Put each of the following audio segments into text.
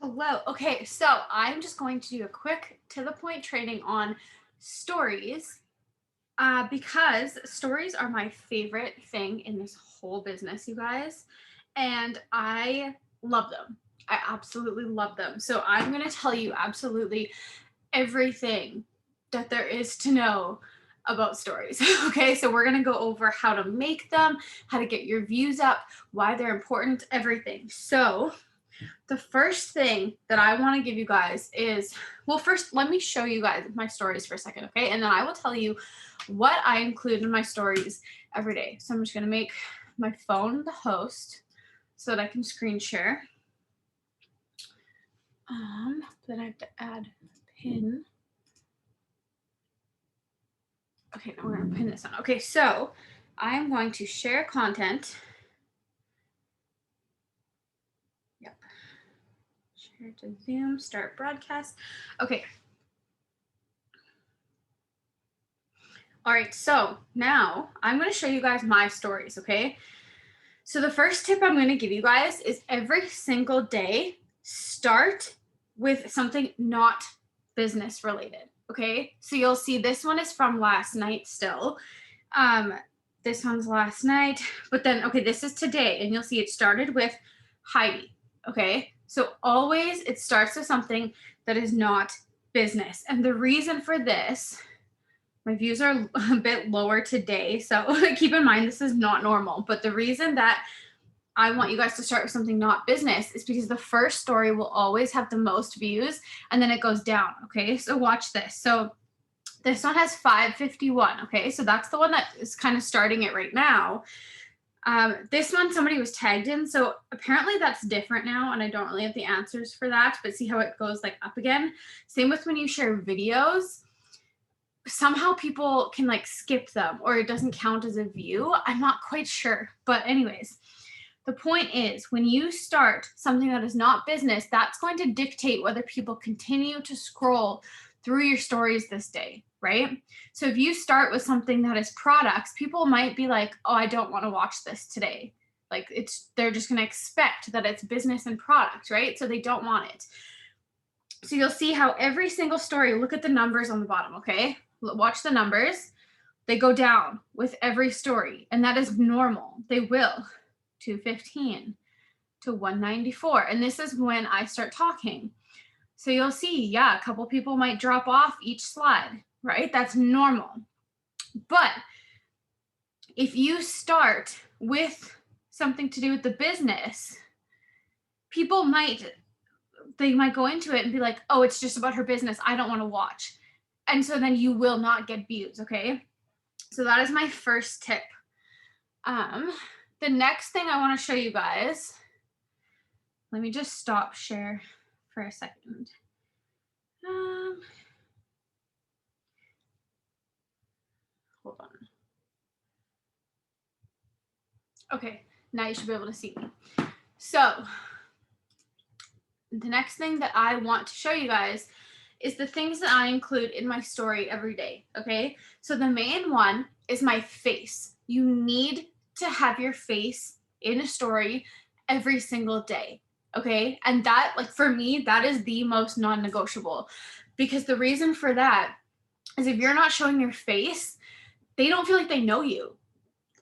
Hello. Okay, so I'm just going to do a quick to the point training on stories because stories are my favorite thing in this whole business, you guys. And I love them. I absolutely love them. So I'm going to tell you absolutely everything that there is to know about stories. Okay, so we're going to go over how to make them, how to get your views up, why they're important, everything. So, the first thing that I want to give you guys is, well, first, let me show you guys my stories for a second, okay? And then I will tell you what I include in my stories every day. So I'm just going to make my phone the host so that I can screen share. Then I have to add a pin. Okay, now we're going to pin this on. Okay, so I'm going to share content. Yep. Share to Zoom, start broadcast. Okay. All right, so now I'm going to show you guys my stories, okay? So the first tip I'm going to give you guys is every single day, start with something not business related, okay? So you'll see this one is from last night still. This one's last night, but then, okay, this is today, and you'll see it started with Heidi, okay? So always it starts with something that is not business. And the reason for this, my views are a bit lower today, so keep in mind this is not normal. But the reason that I want you guys to start with something not business is because the first story will always have the most views and then it goes down, okay? So watch this. So this one has 551, okay? So that's the one that is kind of starting it right now. This one somebody was tagged in, so apparently that's different now, and I don't really have the answers for that, but see how it goes like up again? Same with when you share videos. Somehow people can like skip them or it doesn't count as a view. I'm not quite sure. But anyways, the point is when you start something that is not business, that's going to dictate whether people continue to scroll through your stories this day, right? So if you start with something that is products, people might be like, "Oh, I don't want to watch this today." Like they're just going to expect that it's business and product, right? So they don't want it. So you'll see how every single story, look at the numbers on the bottom, okay? Watch the numbers. They go down with every story, and that is normal. They will. 215 to 194. And this is when I start talking. So you'll see, yeah, a couple people might drop off each slide, right? That's normal. But if you start with something to do with the business, people might go into it and be like, "Oh, it's just about her business. I don't want to watch." And so then you will not get views, okay? So that is my first tip. The next thing I want to show you guys, let me just stop share for a second. Hold on. Okay, now you should be able to see me. So the next thing that I want to show you guys is the things that I include in my story every day, okay? So the main one is my face. You need to have your face in a story every single day, okay? And that, like for me, that is the most non-negotiable, because the reason for that is if you're not showing your face, they don't feel like they know you.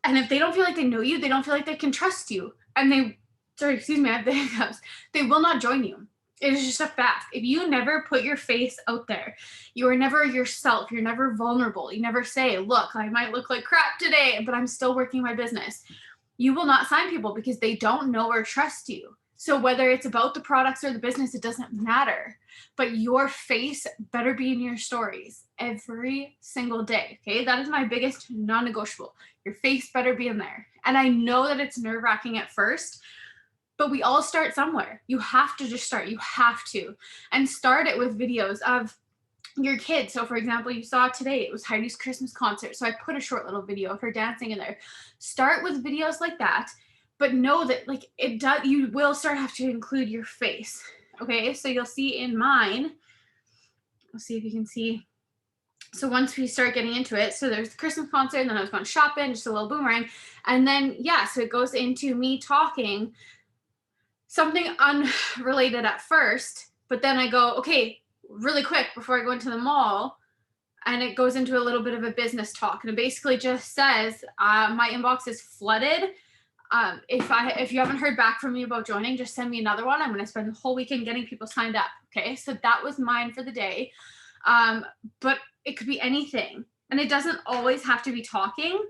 And if they don't feel like they know you, they don't feel like they can trust you. And I have the hiccups. They will not join you. It is just a fact. If you never put your face out there, you are never yourself. You're never vulnerable. You never say, "Look, I might look like crap today, but I'm still working my business." You will not sign people because they don't know or trust you. So whether it's about the products or the business, it doesn't matter. But your face better be in your stories every single day. Okay. That is my biggest non negotiable. Your face better be in there. And I know that it's nerve wracking at first, but we all start somewhere. You have to just start. You have to. And start it with videos of your kids. So for example, you saw today, it was Heidi's Christmas concert. So I put a short little video of her dancing in there. Start with videos like that, but know that like you will start have to include your face. Okay. So you'll see in mine, let's see if you can see. So once we start getting into it, so there's the Christmas concert, and then I was going shopping, just a little boomerang. And then, yeah, so it goes into me talking. something unrelated at first, but then I go, okay, really quick before I go into the mall, and it goes into a little bit of a business talk, and it basically just says, my inbox is flooded. If you haven't heard back from me about joining, just send me another one. I'm going to spend the whole weekend getting people signed up. Okay, so that was mine for the day. But it could be anything, and it doesn't always have to be talking,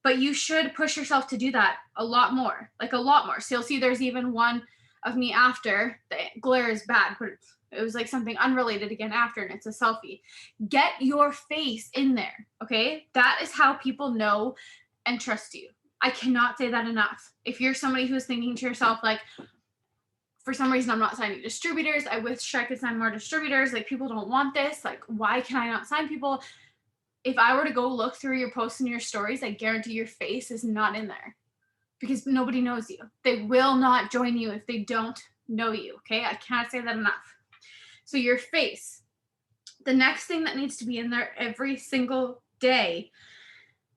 but you should push yourself to do that a lot more, like a lot more. So you'll see there's even one of me after. The glare is bad, but it was like something unrelated again after, and it's a selfie. Get your face in there, okay? That is how people know and trust you. I cannot say that enough. If you're somebody who's thinking to yourself, like, for some reason I'm not signing distributors, I wish I could sign more distributors, like people don't want this, like why can I not sign people? If I were to go look through your posts and your stories, I guarantee your face is not in there because nobody knows you. They will not join you if they don't know you, okay? I can't say that enough. So your face. The next thing that needs to be in there every single day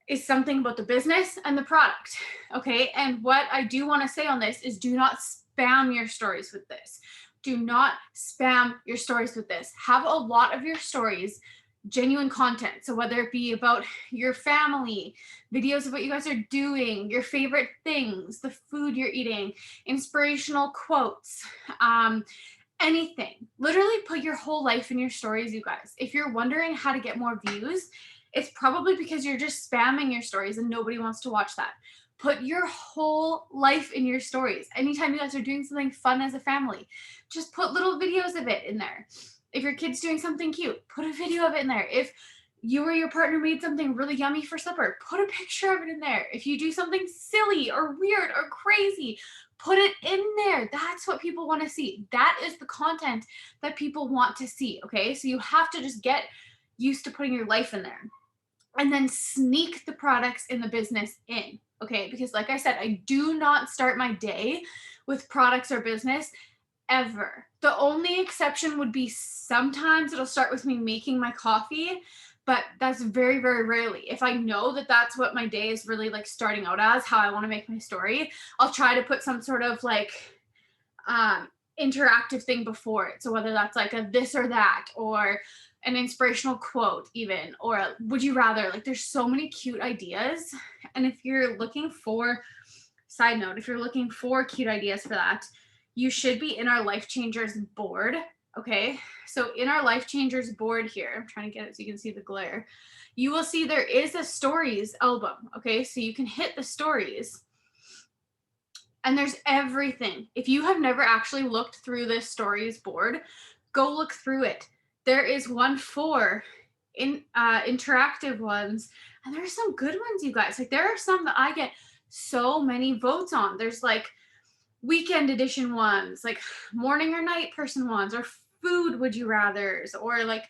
is something about the business and the product, okay? And what I do want to say on this is do not spam your stories with this. Do not spam your stories with this. Have a lot of your stories genuine content. So whether it be about your family, videos of what you guys are doing, your favorite things, the food you're eating, inspirational quotes, anything. Literally put your whole life in your stories, you guys. If you're wondering how to get more views, it's probably because you're just spamming your stories and nobody wants to watch that. Put your whole life in your stories. Anytime you guys are doing something fun as a family, just put little videos of it in there. If your kid's doing something cute, put a video of it in there. If you or your partner made something really yummy for supper, put a picture of it in there. If you do something silly or weird or crazy, put it in there. That's what people want to see. That is the content that people want to see, okay? So you have to just get used to putting your life in there. And then sneak the products in the business in, okay? Because like I said, I do not start my day with products or business ever. The only exception would be sometimes it'll start with me making my coffee, but that's very, very rarely. If I know that that's what my day is really like starting out as, how I want to make my story, I'll try to put some sort of like interactive thing before it. So whether that's like a this or that, or an inspirational quote even, or a would you rather, like there's so many cute ideas. And if you're looking for, side note, if you're looking for cute ideas for that, you should be in our Life Changers board, okay? So in our Life Changers board here, I'm trying to get it so you can see the glare. You will see there is a stories album, okay? So you can hit the stories and there's everything. If you have never actually looked through this stories board, go look through it. There is one for interactive ones, and there's some good ones, you guys. Like there are some that I get so many votes on. There's like weekend edition ones, like morning or night person ones, or food would you rathers, or like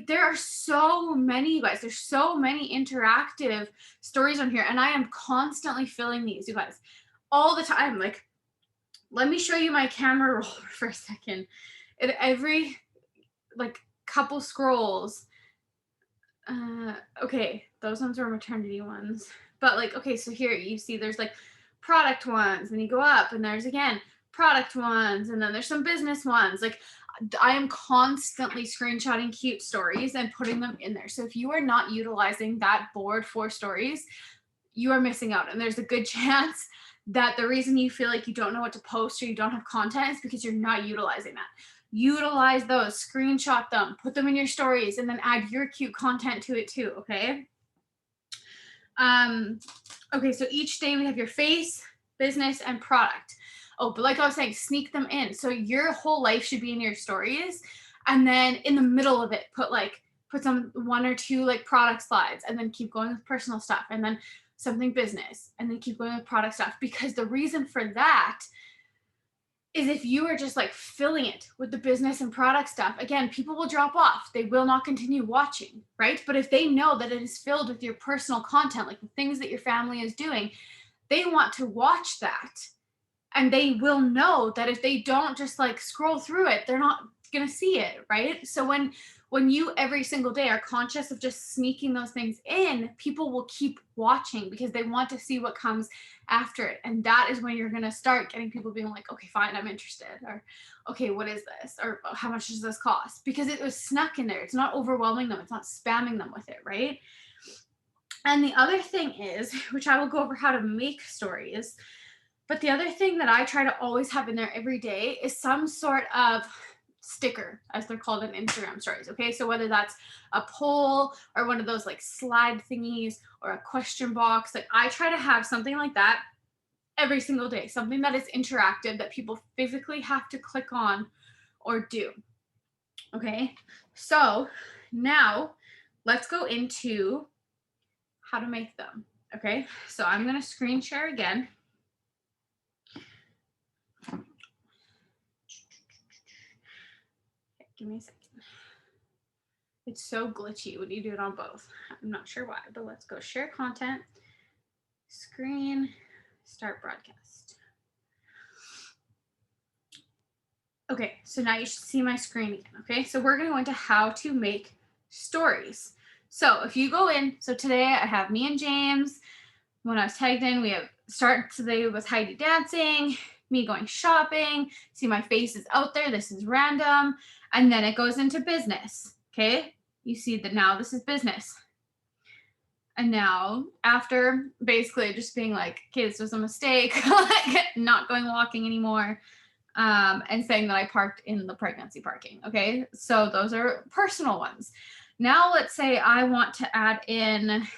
there are so many, you guys. There's so many interactive stories on here, and I am constantly filling these, you guys, all the time. Like let me show you my camera roll for a second. At every like couple scrolls, okay, those ones are maternity ones, but like, okay, so here you see there's like product ones, and you go up and there's again product ones, and then there's some business ones. Like I am constantly screenshotting cute stories and putting them in there. So if you are not utilizing that board for stories, you are missing out. And there's a good chance that the reason you feel like you don't know what to post or you don't have content is because you're not utilizing that. Utilize those, screenshot them, put them in your stories, and then add your cute content to it too, okay? Okay, so each day we have your face, business, and product. Oh, but like I was saying, sneak them in. So your whole life should be in your stories. And then in the middle of it, put some 1 or 2 like product slides, and then keep going with personal stuff, and then something business, and then keep going with product stuff. Because the reason for that is if you are just like filling it with the business and product stuff, again, people will drop off. They will not continue watching, right? But if they know that it is filled with your personal content, like the things that your family is doing, they want to watch that. And they will know that if they don't just like scroll through it, they're not going to see it, right? So when you every single day are conscious of just sneaking those things in, people will keep watching because they want to see what comes after it. And that is when you're going to start getting people being like, okay, fine, I'm interested. Or, okay, what is this? Or how much does this cost? Because it was snuck in there. It's not overwhelming them. It's not spamming them with it, right? And the other thing is, which I will go over how to make stories, but the other thing that I try to always have in there every day is some sort of sticker, as they're called in Instagram stories. Okay, so whether that's a poll or one of those like slide thingies or a question box, like I try to have something like that every single day, something that is interactive that people physically have to click on or do. Okay, so now let's go into how to make them. Okay, so I'm going to screen share again. Give me a second. It's so glitchy when you do it on both. I'm not sure why, but let's go share content, screen, start broadcast. Okay, so now you should see my screen again. Okay, so we're going to go into how to make stories. So if you go in, so today I have me and James. When I was tagged in, we have start today with Heidi dancing, me going shopping, see my face is out there, this is random, and then it goes into business, okay? You see that now this is business. And now after basically just being like, okay, this was a mistake, like not going walking anymore, and saying that I parked in the pregnancy parking, okay? So those are personal ones. Now let's say I want to add in,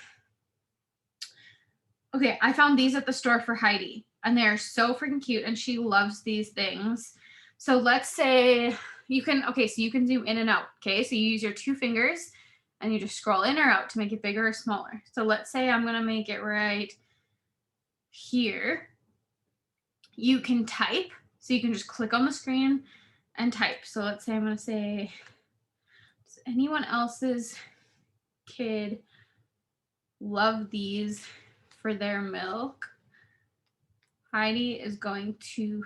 okay, I found these at the store for Heidi, and they're so freaking cute, and she loves these things. So let's say you can, okay, so you can zoom in and out, okay? So you use your 2 fingers, and you just scroll in or out to make it bigger or smaller. So let's say I'm gonna make it right here. You can type, so you can just click on the screen and type. So let's say I'm gonna say, does anyone else's kid love these for their milk? Heidi is going to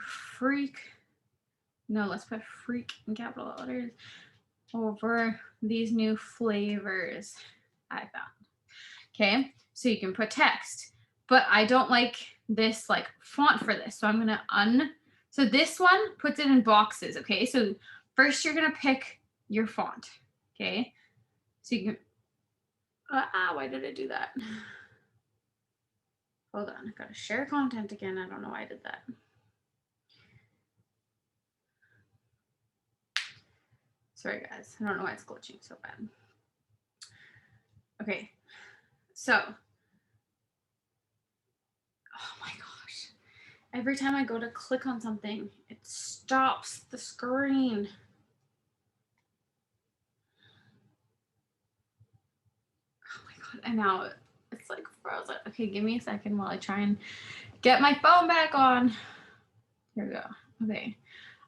let's put freak in capital letters, over these new flavors I found. Okay, so you can put text, but I don't like this like font for this. So I'm gonna so this one puts it in boxes. Okay, so first you're gonna pick your font. Okay, so you can, why did it do that? Hold on, I gotta share content again. I don't know why I did that. Sorry guys, I don't know why it's glitching so bad. Okay, so, oh my gosh. Every time I go to click on something, it stops the screen. Oh my God, and now it's like frozen. Okay, give me a second while I try and get my phone back on. Here we go. Okay.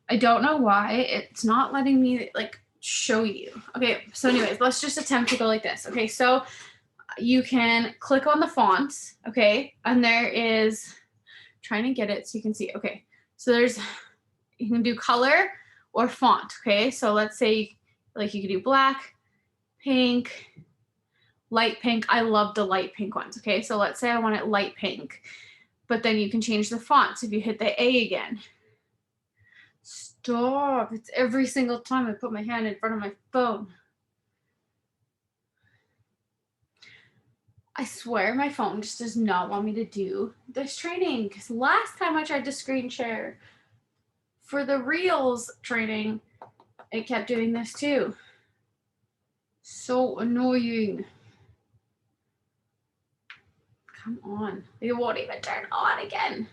I don't know why it's not letting me like show you. Okay, so anyways, let's just attempt to go like this. Okay, so you can click on the fonts, okay, and there is, trying to get it so you can see. Okay, so there's, you can do color or font. Okay, so let's say like you could do black, pink, light pink. I love the light pink ones. Okay, so let's say I want it light pink, but then you can change the font. So if you hit the A again, stop, it's every single time I put my hand in front of my phone. I swear my phone just does not want me to do this training, because last time I tried to screen share for the Reels training, it kept doing this too. So annoying. Come on. It won't even turn on again.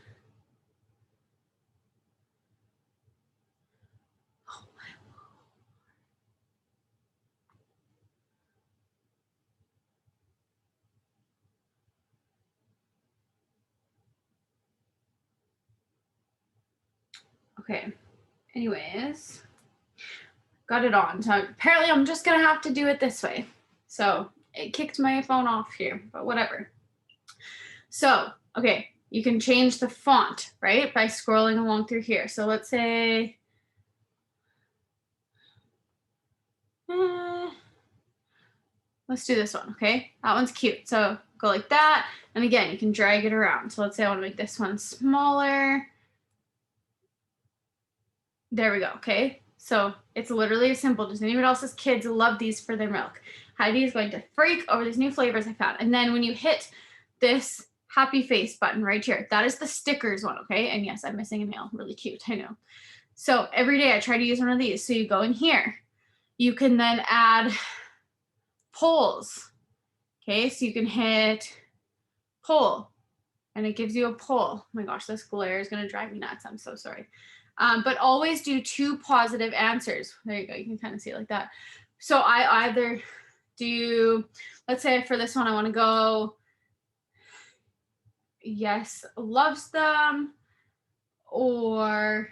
Oh my Lord. Okay. Anyways, got it on. So apparently I'm just gonna have to do it this way. So it kicked my phone off here, but whatever. So, okay, you can change the font, right? By scrolling along through here. So let's say, Eh, let's do this one, okay? That one's cute. So go like that. And again, you can drag it around. So let's say I want to make this one smaller. There we go, okay? So it's literally as simple. Does anyone else's kids love these for their milk? Heidi is going to freak over these new flavors I found. And then when you hit this happy face button right here, that is the stickers one, okay? And yes, I'm missing a nail. Really cute, I know. So every day I try to use one of these. So you go in here. You can then add polls. Okay, so you can hit poll and it gives you a poll. Oh my gosh, this glare is going to drive me nuts. I'm so sorry. But always do 2 positive answers. There you go. You can kind of see it like that. So I either do, let's say for this one, I want to go, yes, loves them, or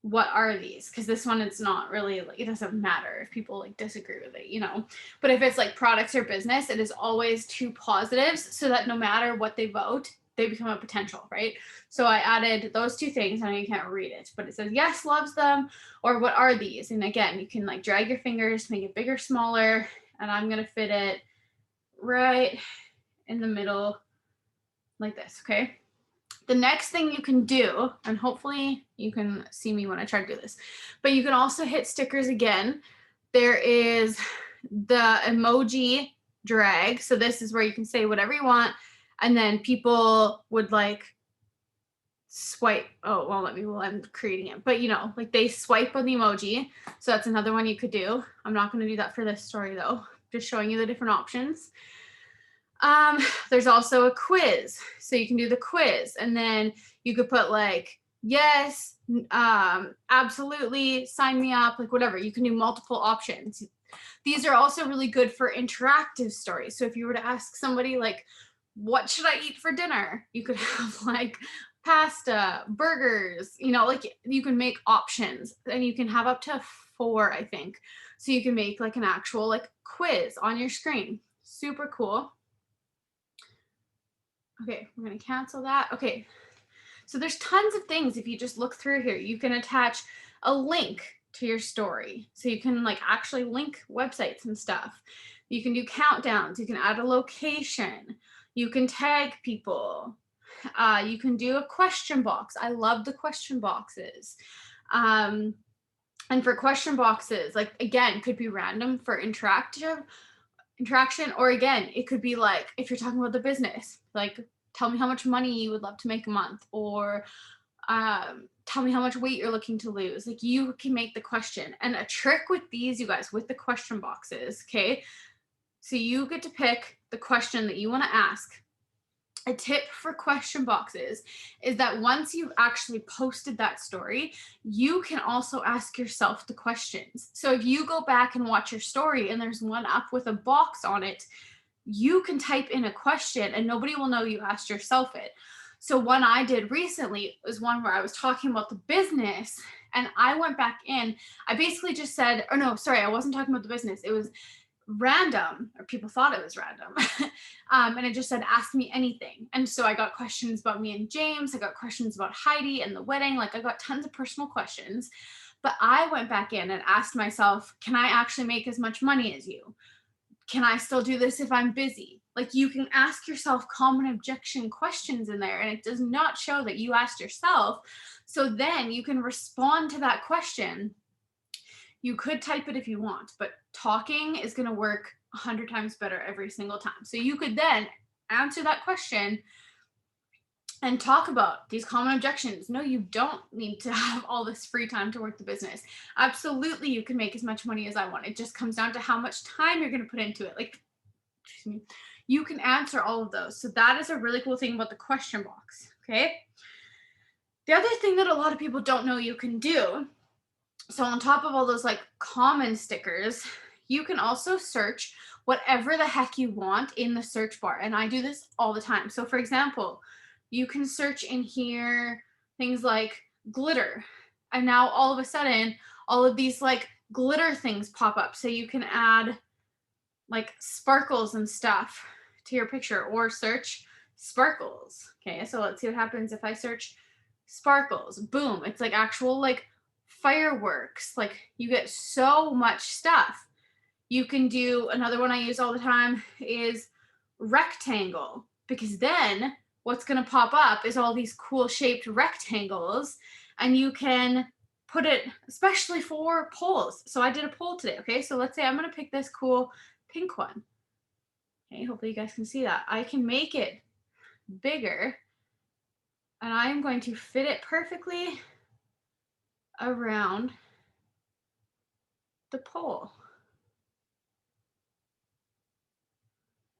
what are these? Because this one, it's not really like, it doesn't matter if people like disagree with it, you know. But if it's like products or business, it is always 2 positives so that no matter what they vote, they become a potential, right? So I added those 2 things. I know you can't read it, but it says yes, loves them, or what are these? And again, you can like drag your fingers, make it bigger, smaller, and I'm gonna fit it right in the middle like this, okay? The next thing you can do, and hopefully you can see me when I try to do this, but you can also hit stickers again. There is the emoji drag. So this is where you can say whatever you want, and then people would like swipe. Oh, well, let me, well, I'm creating it, but you know, like they swipe on the emoji. So that's another one you could do. I'm not going to do that for this story though. Just showing you the different options. There's also a quiz. So you can do the quiz and then you could put like, yes, absolutely, sign me up, like whatever. You can do multiple options. These are also really good for interactive stories. So if you were to ask somebody like, what should I eat for dinner? You could have like pasta, burgers, you know, like you can make options and you can have up to 4, I think. So you can make like an actual like quiz on your screen. Super cool. Okay, we're going to cancel that. Okay, so there's tons of things. If you just look through here, you can attach a link to your story. So you can like actually link websites and stuff. You can do countdowns. You can add a location. You can tag people. You can do a question box. I love the question boxes. And for question boxes, like again, could be random for interaction, or again, it could be like if you're talking about the business, like tell me how much money you would love to make a month, or tell me how much weight you're looking to lose. Like you can make the question. And a trick with these, you guys, with the question boxes, okay? So you get to pick the question that you want to ask. A tip for question boxes is that once you've actually posted that story, you can also ask yourself the questions. So if you go back and watch your story and there's one up with a box on it, you can type in a question and nobody will know you asked yourself it. So one I did recently was one where I was talking about the business and I went back in. I basically just said, or no, sorry, I wasn't talking about the business. It was random, or people thought it was random. And it just said, ask me anything. And so I got questions about me and James. I got questions about Heidi and the wedding. Like I got tons of personal questions. But I went back in and asked myself, can I actually make as much money as you? Can I still do this if I'm busy? Like you can ask yourself common objection questions in there and it does not show that you asked yourself. So then you can respond to that question. You could type it if you want, but talking is going to work 100 times better every single time. So you could then answer that question and talk about these common objections. No, you don't need to have all this free time to work the business. Absolutely, you can make as much money as I want. It just comes down to how much time you're going to put into it. Like, excuse me, you can answer all of those. So that is a really cool thing about the question box, okay? The other thing that a lot of people don't know you can do, so on top of all those like common stickers, you can also search whatever the heck you want in the search bar. And I do this all the time. So for example, you can search in here things like glitter. And now all of a sudden, all of these like glitter things pop up. So you can add like sparkles and stuff to your picture or search sparkles. Okay, so let's see what happens if I search sparkles. Boom, it's like actual like fireworks. Like you get so much stuff. You can do, another one I use all the time is rectangle, because then what's going to pop up is all these cool shaped rectangles, and you can put it, especially for polls. So I did a poll today. Okay. So let's say I'm going to pick this cool pink one. Okay. Hopefully you guys can see that. I can make it bigger, and I'm going to fit it perfectly around the pole.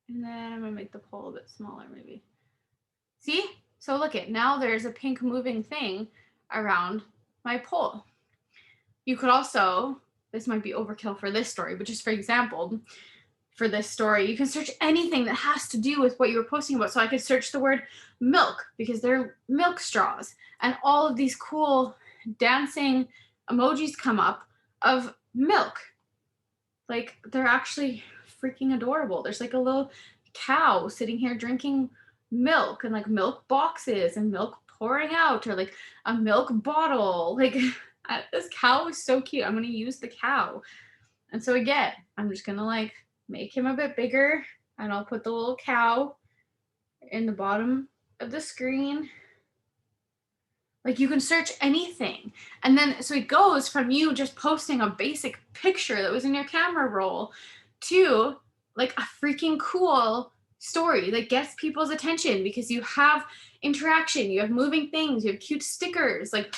And then I'm gonna make the pole a bit smaller maybe. See? So look at, now there's a pink moving thing around my pole. You could also, this might be overkill for this story, but just for example, for this story, you can search anything that has to do with what you were posting about. So I could search the word milk, because they're milk straws, and all of these cool dancing emojis come up of milk. Like they're actually freaking adorable. There's like a little cow sitting here drinking milk, and like milk boxes and milk pouring out, or like a milk bottle. Like this cow is so cute. I'm going to use the cow. And so again, I'm just going to like make him a bit bigger, and I'll put the little cow in the bottom of the screen. Like you can search anything. And then, so it goes from you just posting a basic picture that was in your camera roll to like a freaking cool story that gets people's attention, because you have interaction, you have moving things, you have cute stickers. Like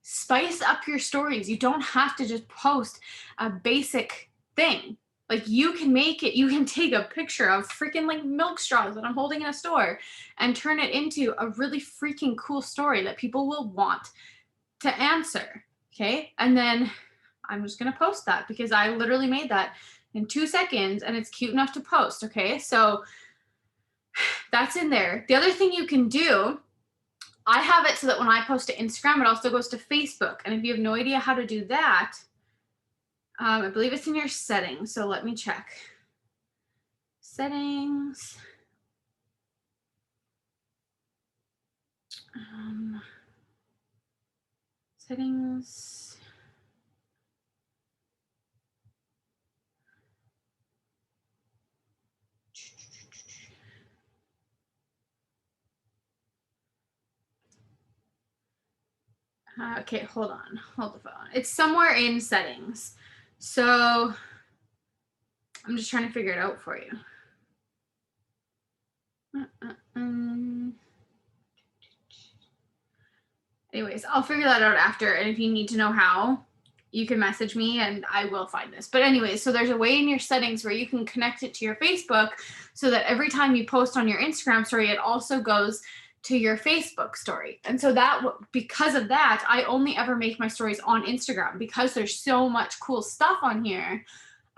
spice up your stories. You don't have to just post a basic thing. Like you can make it, you can take a picture of freaking like milk straws that I'm holding in a store and turn it into a really freaking cool story that people will want to answer. Okay. And then I'm just going to post that, because I literally made that in 2 seconds and it's cute enough to post. Okay. So that's in there. The other thing you can do, I have it so that when I post to Instagram, it also goes to Facebook. And if you have no idea how to do that, I believe it's in your settings. So let me check. Settings. Settings. Okay, hold on. Hold the phone. It's somewhere in settings. So I'm just trying to figure it out for you. Anyways, I'll figure that out after. And if you need to know how, you can message me and I will find this. But anyways, so there's a way in your settings where you can connect it to your Facebook, so that every time you post on your Instagram story, it also goes to your Facebook story. And so that, because of that, I only ever make my stories on Instagram, because there's so much cool stuff on here.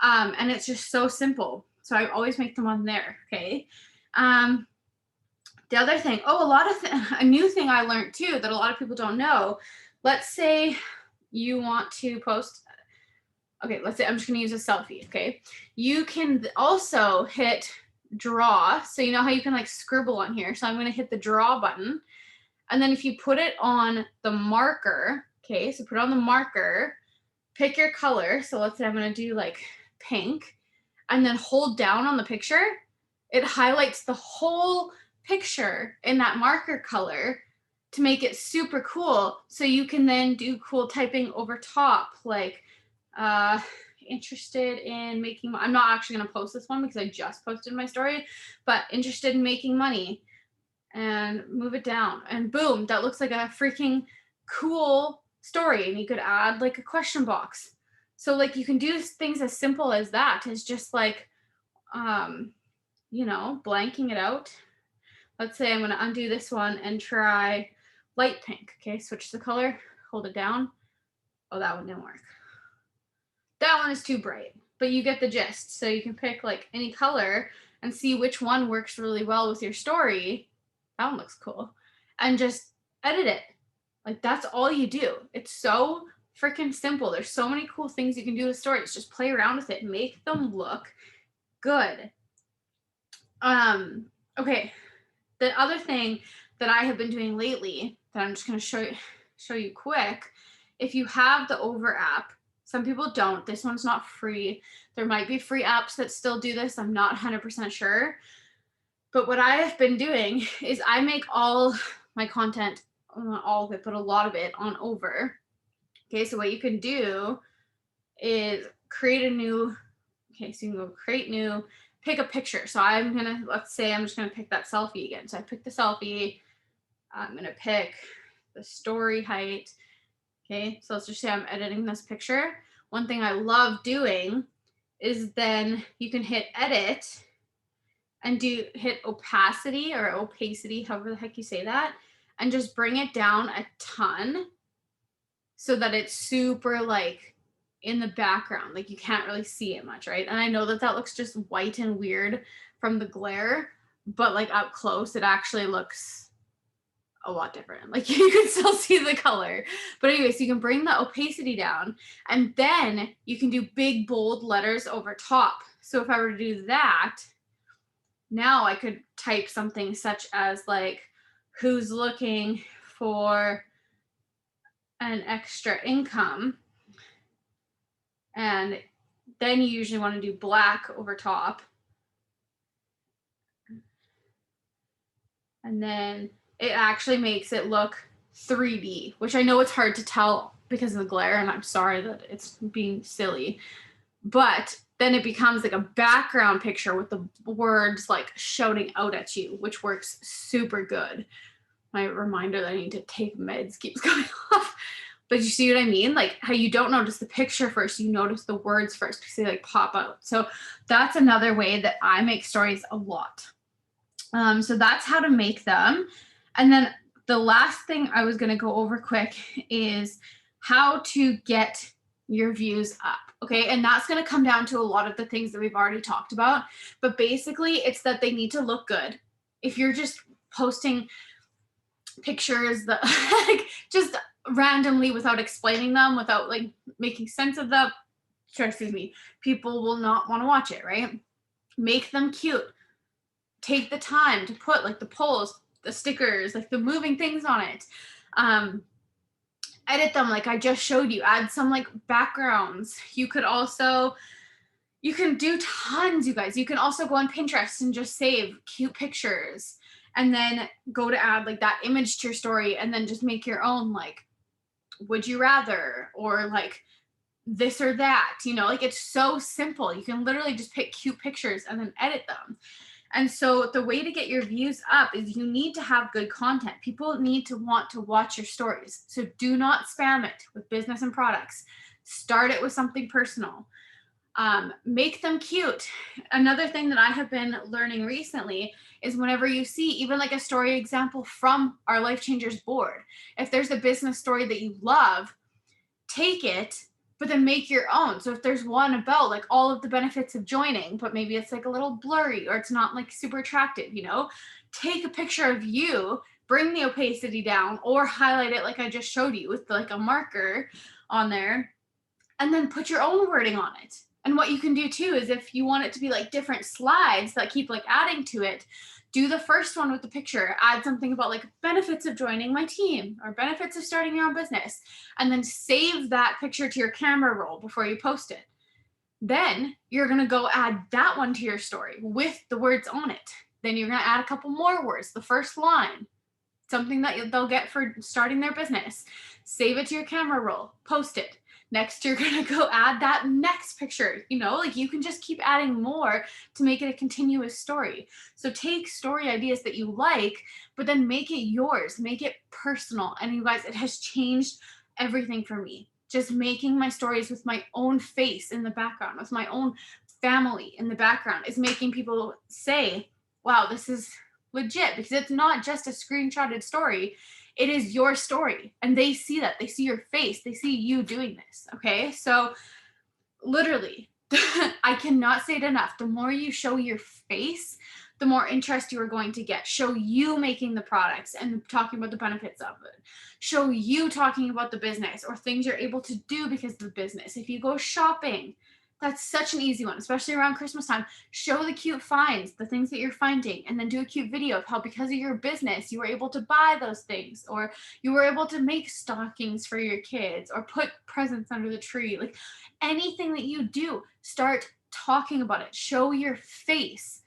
And it's just so simple. So I always make them on there. Okay. The other thing, a new thing I learned too that a lot of people don't know. Let's say you want to post, okay, let's say I'm just going to use a selfie, okay? You can also hit draw. So you know how you can like scribble on here. So I'm going to hit the draw button. And then if you put it on the marker, okay, so put it on the marker, pick your color. So let's say I'm going to do like pink, and then hold down on the picture. It highlights the whole picture in that marker color to make it super cool. So you can then do cool typing over top, like interested in making, I'm not actually going to post this one because I just posted my story, but interested in making money, and move it down, and boom, that looks like a freaking cool story. And you could add like a question box. So like you can do things as simple as that, is just like, blanking it out. Let's say I'm going to undo this one and try light pink. Okay, switch the color, hold it down. Oh, that one didn't work. That one is too bright, but you get the gist. So you can pick like any color and see which one works really well with your story. That one looks cool. And just edit it. Like that's all you do. It's so freaking simple. There's so many cool things you can do with stories. Just play around with it and make them look good. Okay. The other thing that I have been doing lately that I'm just going to show you quick if you have the Over app, some people don't. This one's not free. There might be free apps that still do this. I'm not 100% sure. But what I have been doing is I make all my content, not all of it, but a lot of it on Over. Okay, so what you can do is create a new, okay, so you can go create new, pick a picture. So I'm gonna, let's say I'm just gonna pick that selfie again. So I pick the selfie, I'm gonna pick the story height. Okay, so let's just say I'm editing this picture. One thing I love doing is then you can hit edit and hit opacity or opacity, however the heck you say that, and just bring it down a ton so that it's super like in the background, like you can't really see it much, right? And I know that that looks just white and weird from the glare, but like up close, it actually looks a lot different. Like you can still see the color. But anyway, so you can bring the opacity down and then you can do big bold letters over top. So if I were to do that, now I could type something such as like, who's looking for an extra income? And then you usually want to do black over top. And then it actually makes it look 3D, which I know it's hard to tell because of the glare, and I'm sorry that it's being silly. But then it becomes like a background picture with the words like shouting out at you, which works super good. My reminder that I need to take meds keeps going off. But you see what I mean? Like how you don't notice the picture first, you notice the words first because they like pop out. So that's another way that I make stories a lot. So that's how to make them. And then the last thing I was going to go over quick is how to get your views up. Okay. And that's going to come down to a lot of the things that we've already talked about. But basically, it's that they need to look good. If you're just posting pictures that like just randomly without explaining them, without like making sense of them, excuse me, people will not want to watch it, right? Make them cute. Take the time to put like the polls, the stickers, like the moving things on it. Edit them like I just showed you. Add some like backgrounds. You can do tons, you guys. You can also go on Pinterest and just save cute pictures and then go to add like that image to your story and then just make your own, like, would you rather, or like this or that, like it's so simple. You can literally just pick cute pictures and then edit them. And so the way to get your views up is you need to have good content. People need to want to watch your stories. So do not spam it with business and products. Start it with something personal. Make them cute. Another thing that I have been learning recently is whenever you see even like a story example from our Life Changers board, if there's a business story that you love, take it, but then make your own. So if there's one about like all of the benefits of joining, but maybe it's like a little blurry or it's not like super attractive, take a picture of you, bring the opacity down or highlight it like I just showed you with like a marker on there, and then put your own wording on it. And what you can do too is if you want it to be like different slides that keep like adding to it, do the first one with the picture, add something about like benefits of joining my team or benefits of starting your own business, and then save that picture to your camera roll before you post it. Then you're going to go add that one to your story with the words on it. Then you're going to add a couple more words, the first line, something that they'll get for starting their business. Save it to your camera roll, post it. Next, you're going to go add that next picture, like you can just keep adding more to make it a continuous story. So take story ideas that you like, but then make it yours, make it personal. And you guys, it has changed everything for me. Just making my stories with my own face in the background, with my own family in the background is making people say, wow, this is legit, because it's not just a screenshotted story. It is your story, and they see that. They see your face. They see you doing this, okay? So literally, I cannot say it enough. The more you show your face, the more interest you are going to get. Show you making the products and talking about the benefits of it. Show you talking about the business or things you're able to do because of the business. If you go shopping, That's such an easy one, especially around Christmas time. Show the cute finds, the things that you're finding, and then do a cute video of how because of your business, you were able to buy those things, or you were able to make stockings for your kids, or put presents under the tree. Like anything that you do, start talking about it. Show your face,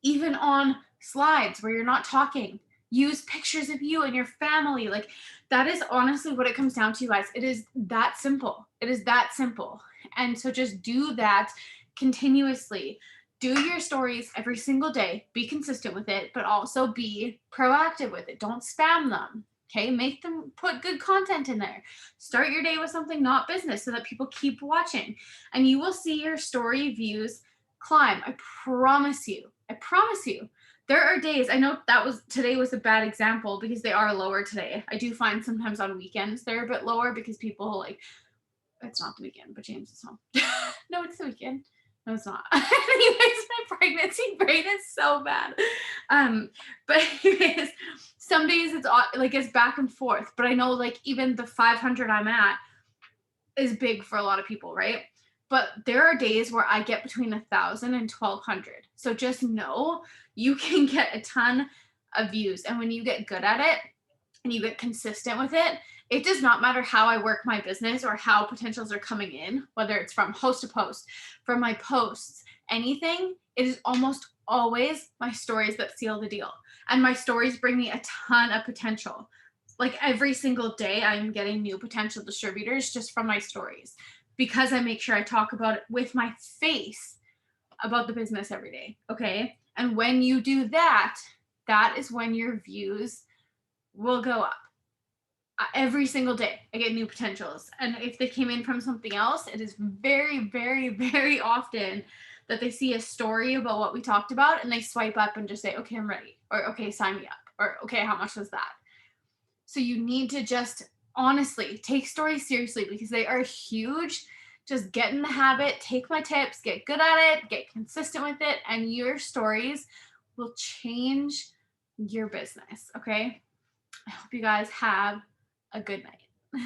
even on slides where you're not talking. Use pictures of you and your family. Like that is honestly what it comes down to, you guys. It is that simple. It is that simple. And so just do that continuously. Do your stories every single day. Be consistent with it, but also be proactive with it. Don't spam them. Okay, make them put good content in there. Start your day with something not business so that people keep watching, and you will see your story views climb. I promise you. I promise you. There are days, I know today was a bad example because they are lower today. I do find sometimes on weekends they're a bit lower because people like, it's not the weekend, but James is home. No, it's the weekend. No, it's not. Anyways, my pregnancy brain is so bad. But anyways, some days it's like it's back and forth. But I know like even the 500 I'm at is big for a lot of people, right? But there are days where I get between 1,000 and 1,200. So just know you can get a ton of views. And when you get good at it and you get consistent with it, it does not matter how I work my business or how potentials are coming in, whether it's from host to post, from my posts, anything, it is almost always my stories that seal the deal. And my stories bring me a ton of potential. Like every single day, I'm getting new potential distributors just from my stories because I make sure I talk about it with my face about the business every day. Okay. And when you do that, that is when your views will go up. Every single day, I get new potentials. And if they came in from something else, it is very, very, very often that they see a story about what we talked about and they swipe up and just say, okay, I'm ready. Or, okay, sign me up. Or, okay, how much was that? So you need to just honestly take stories seriously because they are huge. Just get in the habit, take my tips, get good at it, get consistent with it, and your stories will change your business. Okay. I hope you guys have a good night.